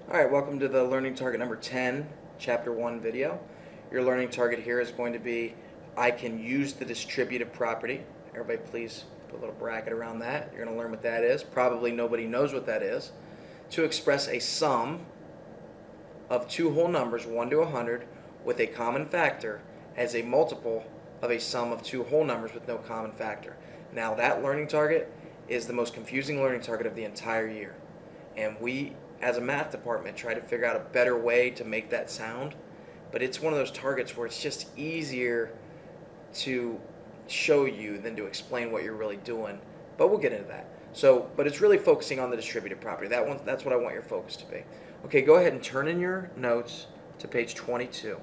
Alright, welcome to the learning target number 10, chapter 1 video. Your learning target here is going to be, I can use the distributive property. Everybody please put a little bracket around that. You're going to learn what that is. Probably nobody knows what that is. To express a sum of two whole numbers, 1 to 100, with a common factor as a multiple of a sum of two whole numbers with no common factor. Now that learning target is the most confusing learning target of the entire year. And we, as a math department, try to figure out a better way to make that sound, but it's one of those targets where it's just easier to show you than to explain what you're really doing, but we'll get into that. But it's really focusing on the distributive property. That's what I want your focus to be. Okay, go ahead and turn in your notes to page 22.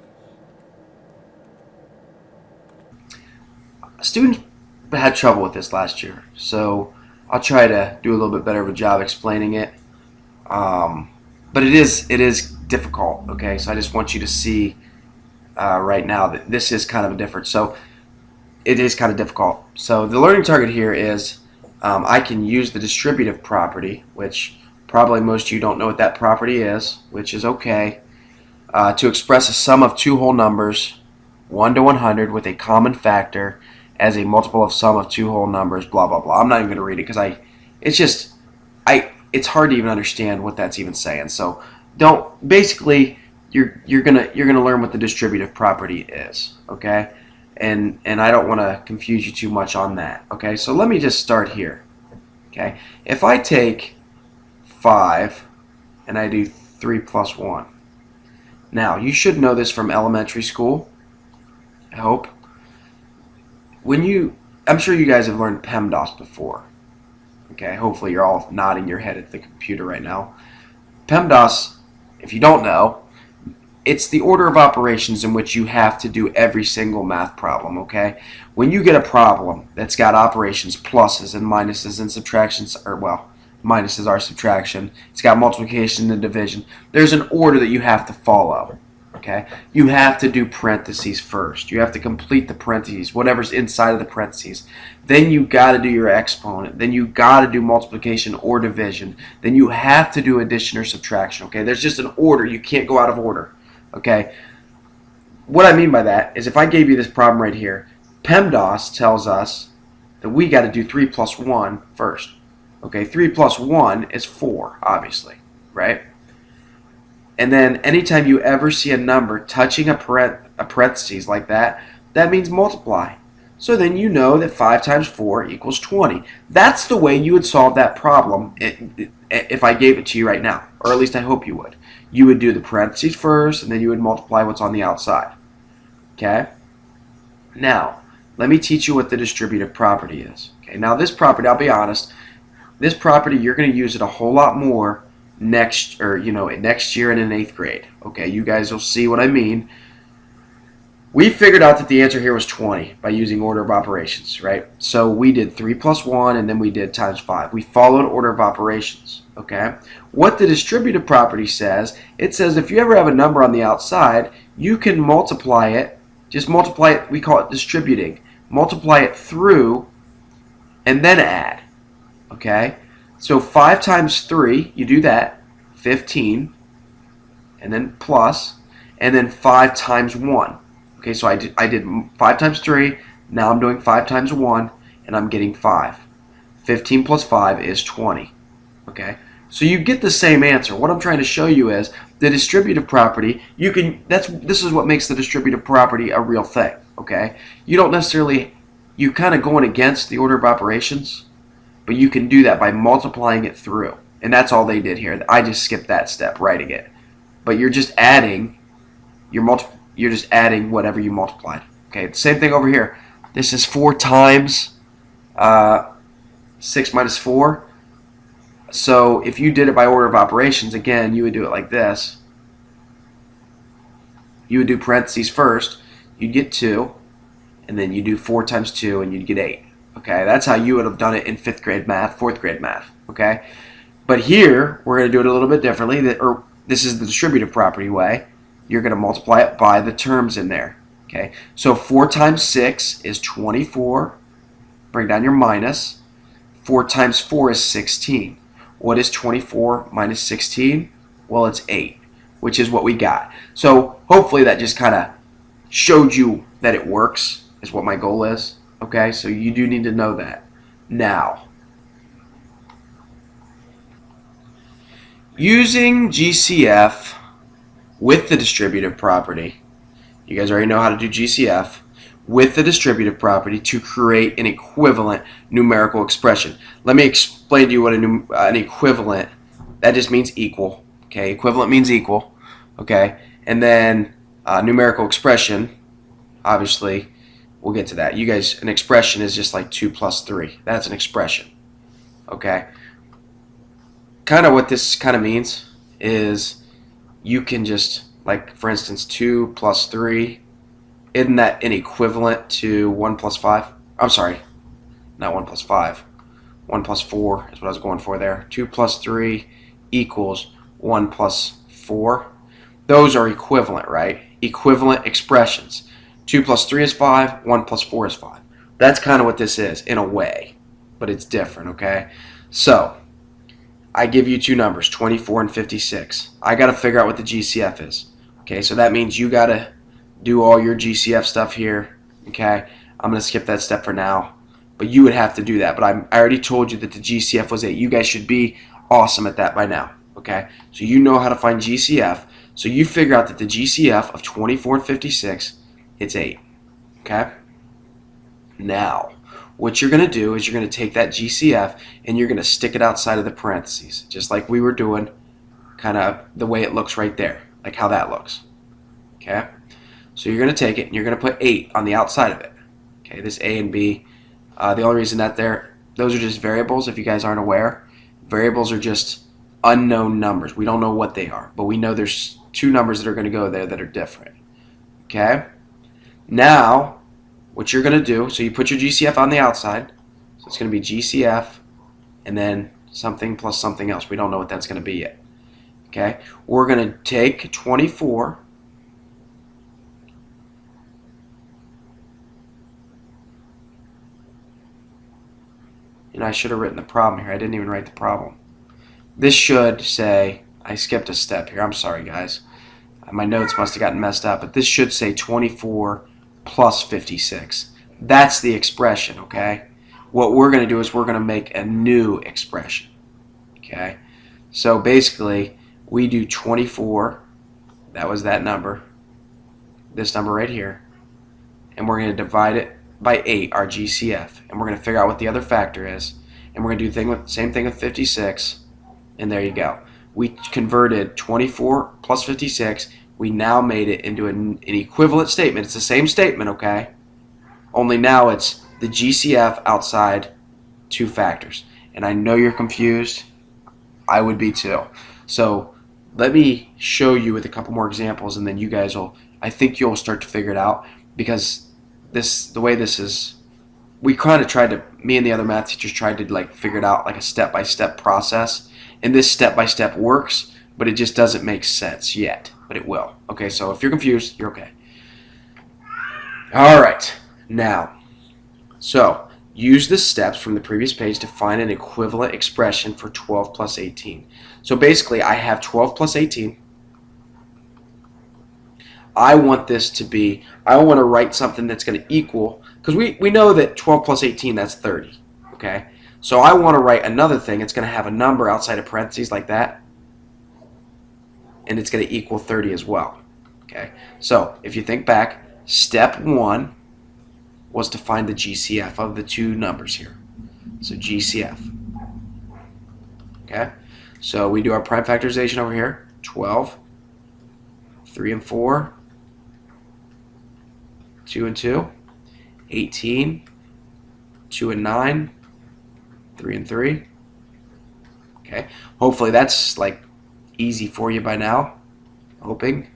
Students had trouble with this last year, so I'll try to do a little bit better of a job explaining it. But it is difficult. Okay, so I just want you to see right now that this is kind of a difference. So it is kind of difficult. So the learning target here is I can use the distributive property, which probably most of you don't know what that property is, which is okay, to express a sum of two whole numbers, 1 to 100, with a common factor as a multiple of sum of two whole numbers, blah blah blah. I'm not even going to read it because it's hard to even understand what that's even saying. So you're gonna learn what the distributive property is, okay? And I don't want to confuse you too much on that, okay? So let me just start here, okay? If I take 5 and I do 3 plus 1. Now, you should know this from elementary school, I hope. I'm sure you guys have learned PEMDAS before. Okay, hopefully you're all nodding your head at the computer right now. PEMDAS, if you don't know, it's the order of operations in which you have to do every single math problem, okay? When you get a problem that's got operations, pluses and minuses and subtractions, or well, minuses are subtraction, it's got multiplication and division, there's an order that you have to follow. Okay, you have to do parentheses first. You have to complete the parentheses, whatever's inside of the parentheses. Then you got to do your exponent. Then you got to do multiplication or division. Then you have to do addition or subtraction. Okay, there's just an order. You can't go out of order. Okay, what I mean by that is if I gave you this problem right here, PEMDAS tells us that we got to do 3 plus 1 first. Okay, 3 plus 1 is 4, obviously, right? And then anytime you ever see a number touching a parentheses like that, that means multiply. So then you know that 5 times 4 equals 20. That's the way you would solve that problem if I gave it to you right now, or at least I hope you would. You would do the parentheses first, and then you would multiply what's on the outside. Okay? Now, let me teach you what the distributive property is. Okay? Now this property, I'll be honest, this property you're going to use it a whole lot more next year and in 8th grade. Okay, you guys will see what I mean. We figured out that the answer here was 20 by using order of operations, right? So we did 3 plus 1 and then we did times 5. We followed order of operations, okay? What the distributive property says, it says if you ever have a number on the outside, you can multiply it, just multiply it, we call it distributing. Multiply it through and then add, okay? So 5 times 3, you do that, 15, and then plus, and then 5 times 1. Okay, so I did 5 times 3, now I'm doing 5 times 1, and I'm getting 5. 15 plus 5 is 20. Okay, so you get the same answer. What I'm trying to show you is the distributive property, this is what makes the distributive property a real thing, okay? You don't necessarily, you kind of going against the order of operations, but you can do that by multiplying it through. And that's all they did here. I just skipped that step, writing it. But you're just adding, you're just adding whatever you multiplied. Okay, same thing over here. This is 4 times 6 minus 4. So if you did it by order of operations, again, you would do it like this. You would do parentheses first. You'd get 2. And then you do 4 times 2, and you'd get 8. Okay, that's how you would have done it in 5th grade math, 4th grade math, okay? But here, we're going to do it a little bit differently, this is the distributive property way. You're going to multiply it by the terms in there, okay? So 4 times 6 is 24. Bring down your minus. 4 times 4 is 16. What is 24 minus 16? Well, it's 8, which is what we got. So hopefully that just kind of showed you that it works, is what my goal is. Okay, so you do need to know that. Now, using GCF with the distributive property, you guys already know how to do GCF with the distributive property to create an equivalent numerical expression. Let me explain to you what an equivalent, that just means equal. Okay, equivalent means equal. Okay, and then numerical expression, obviously, we'll get to that. You guys, an expression is just like 2 plus 3. That's an expression. Okay, kind of what this kind of means is you can just, like, for instance, 2 plus 3, isn't that an equivalent to 1 plus 5? I'm sorry, not 1 plus 5. 1 plus 4 is what I was going for there. 2 plus 3 equals 1 plus 4. Those are equivalent, right? Equivalent expressions. 2 plus 3 is 5. 1 plus 4 is 5. That's kind of what this is, in a way. But it's different, okay? So, I give you two numbers, 24 and 56. I got to figure out what the GCF is. Okay, so that means you got to do all your GCF stuff here. Okay, I'm going to skip that step for now. But you would have to do that. But I already told you that the GCF was 8. You guys should be awesome at that by now. Okay, so you know how to find GCF. So you figure out that the GCF of 24 and 56, it's 8. Okay? Now, what you're going to do is you're going to take that GCF and you're going to stick it outside of the parentheses, just like we were doing, kind of the way it looks right there, like how that looks. Okay? So you're going to take it and you're going to put 8 on the outside of it. Okay, this A and B. The only reason that those are just variables, if you guys aren't aware. Variables are just unknown numbers. We don't know what they are, but we know there's two numbers that are going to go there that are different. Okay? Now, what you're going to do, so you put your GCF on the outside. So it's going to be GCF and then something plus something else. We don't know what that's going to be yet. Okay? We're going to take 24 and I should have written the problem here. I didn't even write the problem. This should say, I skipped a step here. I'm sorry, guys. My notes must have gotten messed up, but this should say 24 plus 56. That's the expression, okay? What we're going to do is we're going to make a new expression, okay? So basically, we do 24, that was that number, this number right here, and we're going to divide it by 8, our GCF, and we're going to figure out what the other factor is, and we're going to do the same thing with 56, and there you go. We converted 24 plus 56. We now made it into an equivalent statement. It's the same statement, okay? Only now it's the GCF outside two factors. And I know you're confused. I would be too. So let me show you with a couple more examples, and then you guys will, I think you'll start to figure it out, because the way this is, we kind of tried to, me and the other math teachers tried to like figure it out like a step-by-step process. And this step-by-step works, but it just doesn't make sense yet. But it will. Okay, so if you're confused, you're okay. All right, now, so use the steps from the previous page to find an equivalent expression for 12 plus 18. So basically, I have 12 plus 18. I want this to be, I want to write something that's going to equal, because we know that 12 plus 18, that's 30, okay? So I want to write another thing. It's going to have a number outside of parentheses like that, and it's going to equal 30 as well. Okay. So if you think back, step 1 was to find the GCF of the two numbers here. So GCF. Okay. So we do our prime factorization over here. 12, 3 and 4, 2 and 2, 18, 2 and 9. 3 and 3. Okay. Hopefully that's like easy for you by now. Hoping.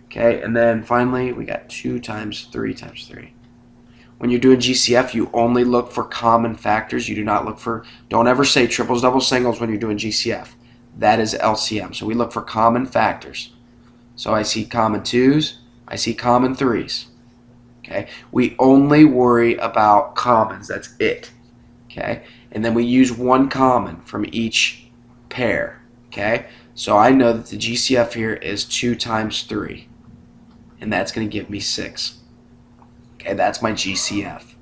Okay. And then finally we got 2 times 3 times 3. When you're doing GCF, you only look for common factors. You do not look for, don't ever say triples, doubles, singles when you're doing GCF. That is LCM. So we look for common factors. So I see common 2s. I see common 3s. Okay. We only worry about commons. That's it. Okay. And then we use one common from each pair. Okay? So I know that the GCF here is 2 times 3, and that's going to give me 6. Okay, that's my GCF.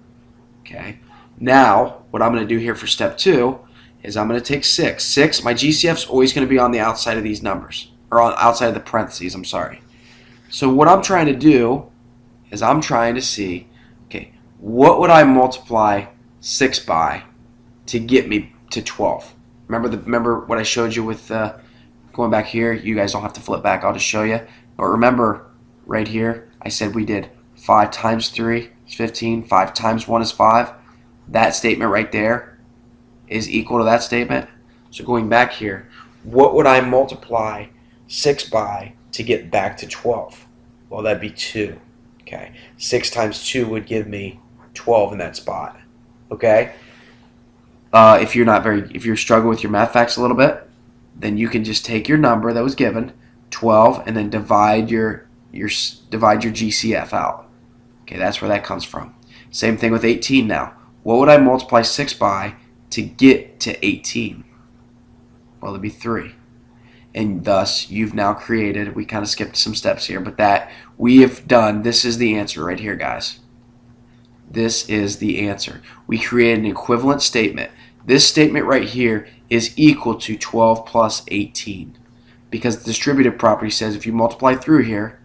Okay, now what I'm going to do here for step 2 is I'm going to take 6. 6, my GCF is always going to be on the outside of these numbers, or on outside of the parentheses, I'm sorry. So what I'm trying to do is I'm trying to see, okay, what would I multiply 6 by to get me to 12? Remember what I showed you with going back here? You guys don't have to flip back, I'll just show you. But remember, right here, I said we did 5 times 3 is 15, 5 times 1 is 5. That statement right there is equal to that statement. So going back here, what would I multiply 6 by to get back to 12? Well, that'd be 2. Okay, 6 times 2 would give me 12 in that spot. Okay, if you're struggling with your math facts a little bit, then you can just take your number that was given, 12, and then divide your GCF out. Okay, that's where that comes from. Same thing with 18 now. What would I multiply 6 by to get to 18? Well, it'd be 3. And thus, you've now created, we kind of skipped some steps here, but that we have done, this is the answer right here, guys. This is the answer. We created an equivalent statement. This statement right here is equal to 12 plus 18. Because the distributive property says if you multiply through here,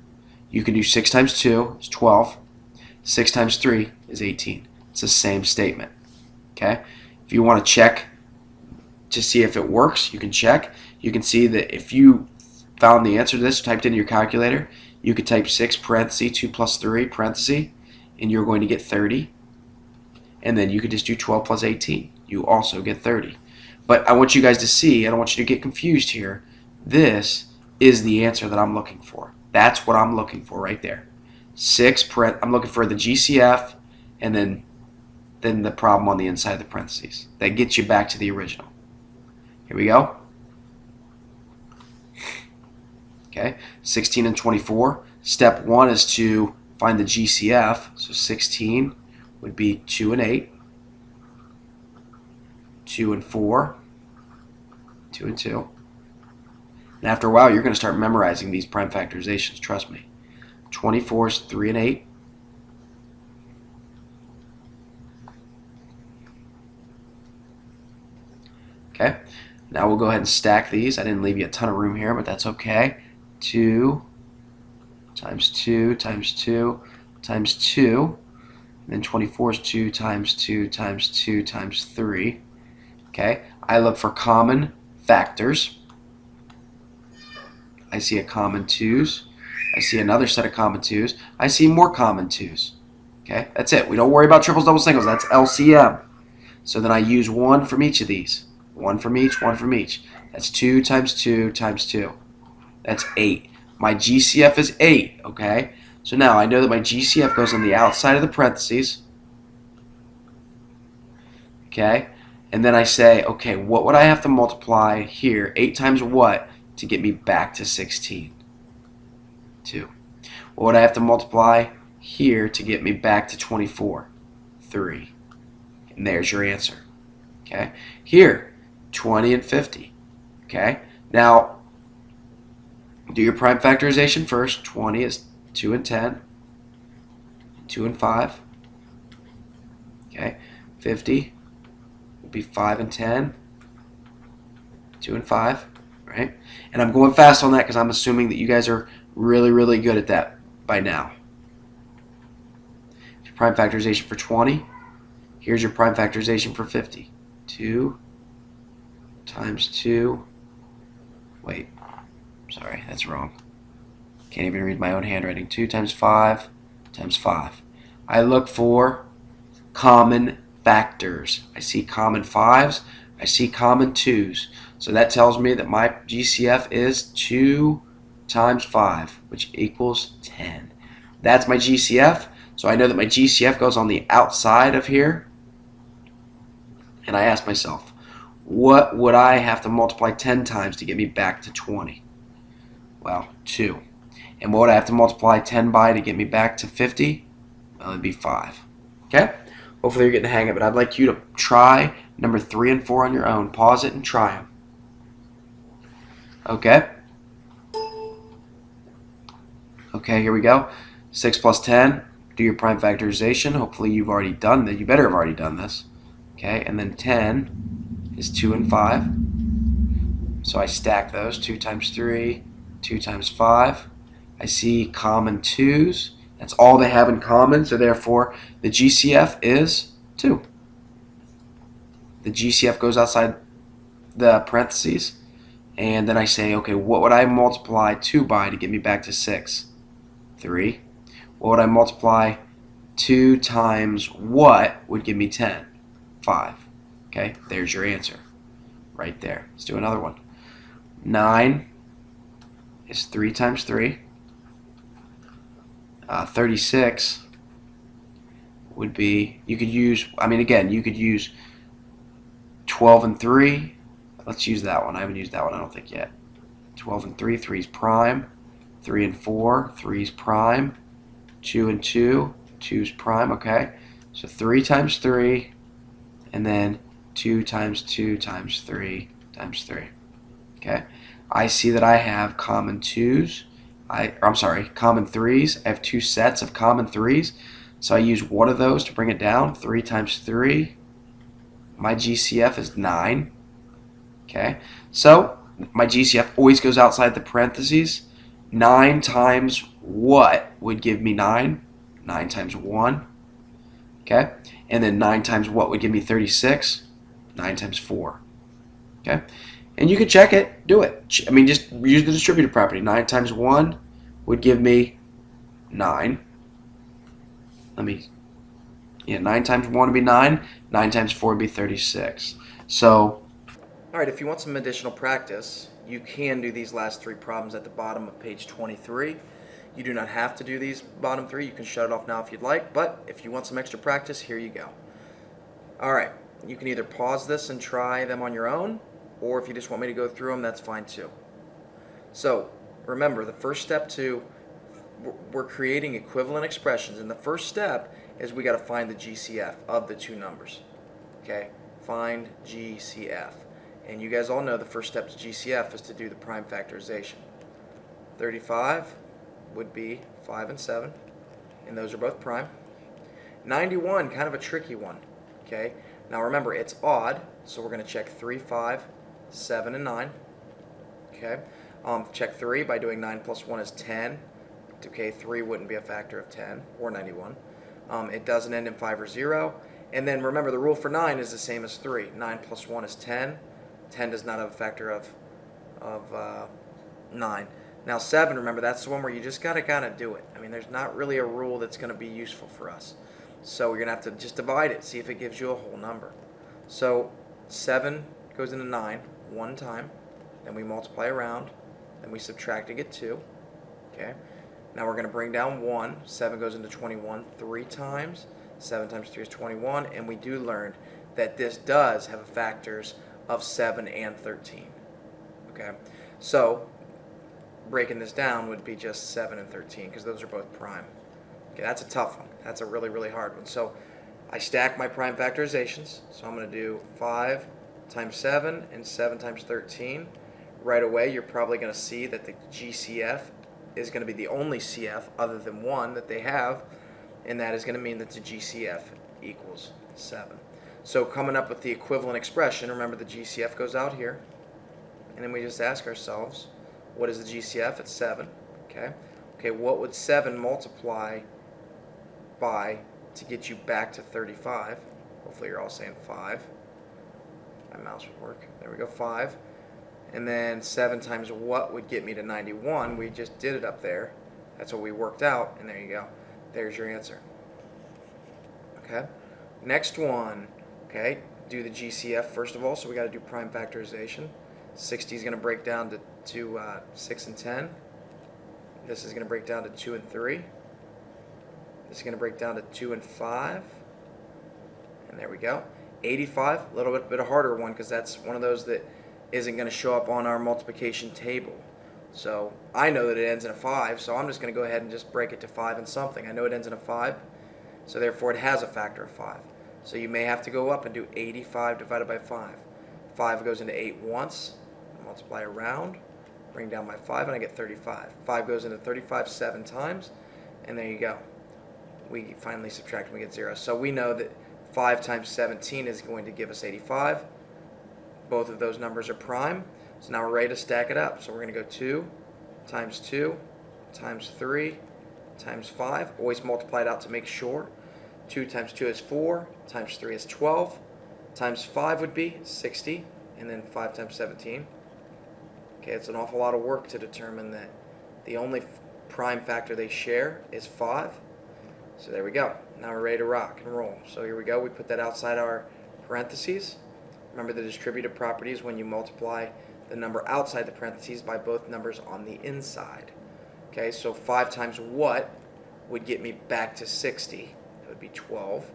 you can do 6 times 2 is 12. 6 times 3 is 18. It's the same statement. Okay? If you want to check to see if it works, you can check. You can see that if you found the answer to this, typed into your calculator, you could type 6 parenthesis 2 plus 3 parenthesis, and you're going to get 30. And then you could just do 12 plus 18. You also get 30. But I want you guys to see, I don't want you to get confused here. This is the answer that I'm looking for. That's what I'm looking for right there. I'm looking for the GCF and then the problem on the inside of the parentheses. That gets you back to the original. Here we go. Okay, 16 and 24. Step 1 is to find the GCF. So 16 would be 2 and 8, 2 and 4, 2 and 2. And after a while, you're going to start memorizing these prime factorizations, trust me. 24 is 3 and 8. Okay, now we'll go ahead and stack these. I didn't leave you a ton of room here, but that's okay. 2 times 2 times 2 times 2. And then 24 is 2 times 2 times 2 times 3. Okay, I look for common factors. I see a common 2's. I see another set of common 2's. I see more common 2's. Okay, that's it. We don't worry about triples, doubles, singles. That's LCM. So then I use 1 from each of these. 1 from each, 1 from each. That's 2 times 2 times 2. That's 8. My GCF is 8, okay? So now I know that my GCF goes on the outside of the parentheses. Okay? And then I say, okay, what would I have to multiply here? 8 times what to get me back to 16? 2. What would I have to multiply here to get me back to 24? 3. And there's your answer. Okay? Here, 20 and 50. Okay? Now, do your prime factorization first. 20 is 2 and 10. 2 and 5. Okay? 50 would be 5 and 10. 2 and 5. Right? And I'm going fast on that because I'm assuming that you guys are really, really good at that by now. Your prime factorization for 20. Here's your prime factorization for 50. 2 times 2. Wait. Sorry, that's wrong. Can't even read my own handwriting. 2 times 5 times 5. I look for common factors. I see common 5's. I see common 2's. So that tells me that my GCF is 2 times 5, which equals 10. That's my GCF. So I know that my GCF goes on the outside of here. And I ask myself, what would I have to multiply 10 times to get me back to 20? Well, 2. And what would I have to multiply 10 by to get me back to 50? Well, it'd be 5. Okay? Hopefully you're getting the hang of it. I'd like you to try number 3 and 4 on your own. Pause it and try them. Okay. Okay, here we go. 6 plus 10. Do your prime factorization. Hopefully you've already done that. You better have already done this. Okay, and then 10 is 2 and 5. So I stack those. 2 times 3, 2 times 5. I see common 2's. That's all they have in common, so therefore the GCF is 2. The GCF goes outside the parentheses, and then I say, okay, what would I multiply 2 by to get me back to 6? 3. What would I multiply 2 times what would give me 10? 5. Okay, there's your answer right there. Let's do another one. 9 is 3 times 3. 36 would be, you could use, you could use 12 and 3. Let's use that one. I haven't used that one, I don't think yet. 12 and 3, 3 is prime. 3 and 4, 3 is prime. 2 and 2, 2 is prime, okay? So 3 times 3, and then 2 times 2 times 3 times 3. Okay? I see that I have common 2's. Common 3's. I have 2 sets of common 3's. So I use one of those to bring it down. 3 times 3. My GCF is 9. Okay? So my GCF always goes outside the parentheses. 9 times what would give me 9? 9 times 1. Okay? And then 9 times what would give me 36? 9 times 4. Okay? And you can check it. Do it. Just use the distributive property. 9 times 1 would give me 9. 9 times 1 would be 9. 9 times 4 would be 36. So, Alright, if you want some additional practice, you can do these last 3 problems at the bottom of page 23. You do not have to do these bottom 3. You can shut it off now if you'd like, but if you want some extra practice, here you go. Alright, you can either pause this and try them on your own, or if you just want me to go through them, that's fine too. So, remember, the first step we're creating equivalent expressions, and the first step is we got to find the GCF of the 2 numbers. Okay, find GCF. And you guys all know the first step to GCF is to do the prime factorization. 35 would be 5 and 7, and those are both prime. 91, kind of a tricky one. Okay, now remember, it's odd, so we're going to check 3, 5, 7, and 9. Okay, check 3 by doing 9 plus 1 is 10. Okay, 3 wouldn't be a factor of 10 or 91. It doesn't end in 5 or 0. And then remember, the rule for 9 is the same as 3. 9 plus 1 is 10. 10 does not have a factor of 9. Now 7, remember, that's the one where you just got to kind of do it. I mean, there's not really a rule that's going to be useful for us. So you're going to have to just divide it, see if it gives you a whole number. So 7 goes into 9 one time, then we multiply around, then we subtract to get 2. Okay. Now we're going to bring down 1. 7 goes into 21 3 times. 7 times 3 is 21, and we do learn that this does have factors of 7 and 13. Okay, so breaking this down would be just 7 and 13 because those are both prime. Okay, that's a tough one. That's a really, really hard one. So I stack my prime factorizations. So I'm going to do 5 times 7 and 7 times 13. Right away, you're probably going to see that the GCF is going to be the only CF other than 1 that they have, and that is going to mean that the GCF equals 7. So coming up with the equivalent expression, remember the GCF goes out here, and then we just ask ourselves, what is the GCF? It's 7. Okay, what would 7 multiply by to get you back to 35? Hopefully you're all saying 5. My mouse would work. There we go, 5. And then 7 times what would get me to 91? We just did it up there. That's what we worked out, and there you go. There's your answer. Okay. Next one. Okay. Do the GCF first of all. So we got to do prime factorization. 60 is going to break down to 6 and 10. This is going to break down to 2 and 3. This is going to break down to 2 and 5. And there we go. 85, a little bit a harder one because that's one of those that isn't going to show up on our multiplication table. So I know that it ends in a 5, so I'm just going to go ahead and just break it to 5 and something. I know it ends in a 5, so therefore it has a factor of 5. So you may have to go up and do 85 divided by 5. 5 goes into 8 once, multiply around, Bring down my 5 and I get 35. 5 goes into 35 7 times, and there you go. We finally subtract and we get 0. So we know that 5 times 17 is going to give us 85. Both of those numbers are prime. So now we're ready to stack it up. So we're going to go 2 times 2 times 3 times 5. Always multiply it out to make sure. 2 times 2 is 4, times 3 is 12, times 5 would be 60, and then 5 times 17. Okay, it's an awful lot of work to determine that the only prime factor they share is 5. So there we go. Now we're ready to rock and roll. So here we go. We put that outside our parentheses. Remember, the distributive property is when you multiply the number outside the parentheses by both numbers on the inside. Okay, so 5 times what would get me back to 60? That would be 12.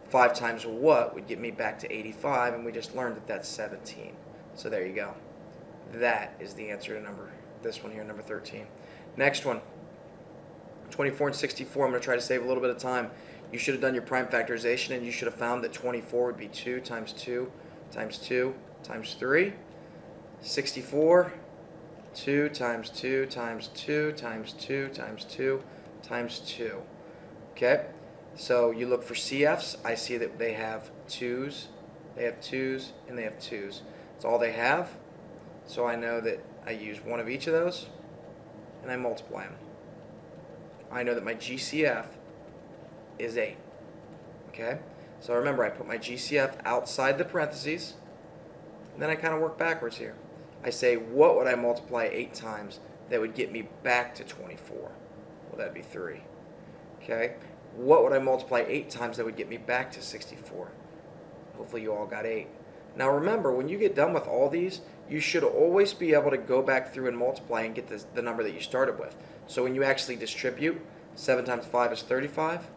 5 times what would get me back to 85, and we just learned that that's 17. So there you go. That is the answer to this one here, number 13. Next one, 24 and 64. I'm going to try to save a little bit of time. You should have done your prime factorization, and you should have found that 24 would be 2 times 2 times 2 times 3. 64, 2 times 2 times 2 times 2 times 2 times 2. Okay, so you look for CFs. I see that they have 2's, they have 2's, and they have 2's. That's all they have. So I know that I use one of each of those, and I multiply them. I know that my GCF is 8. Okay? So remember, I put my GCF outside the parentheses, and then I kind of work backwards here. I say, what would I multiply 8 times that would get me back to 24? Well, that'd be 3. Okay? What would I multiply 8 times that would get me back to 64? Hopefully you all got 8. Now remember, when you get done with all these, you should always be able to go back through and multiply and get the number that you started with. So when you actually distribute, 7 times 5 is 35.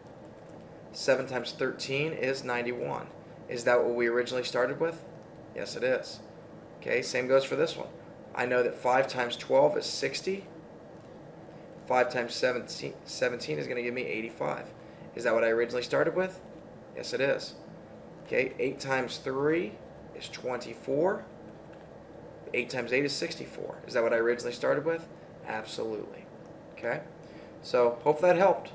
7 times 13 is 91. Is that what we originally started with? Yes, it is. Okay, same goes for this one. I know that 5 times 12 is 60. 5 times 17 is going to give me 85. Is that what I originally started with? Yes, it is. Okay, 8 times 3 is 24. 8 times 8 is 64. Is that what I originally started with? Absolutely. Okay, so hope that helped.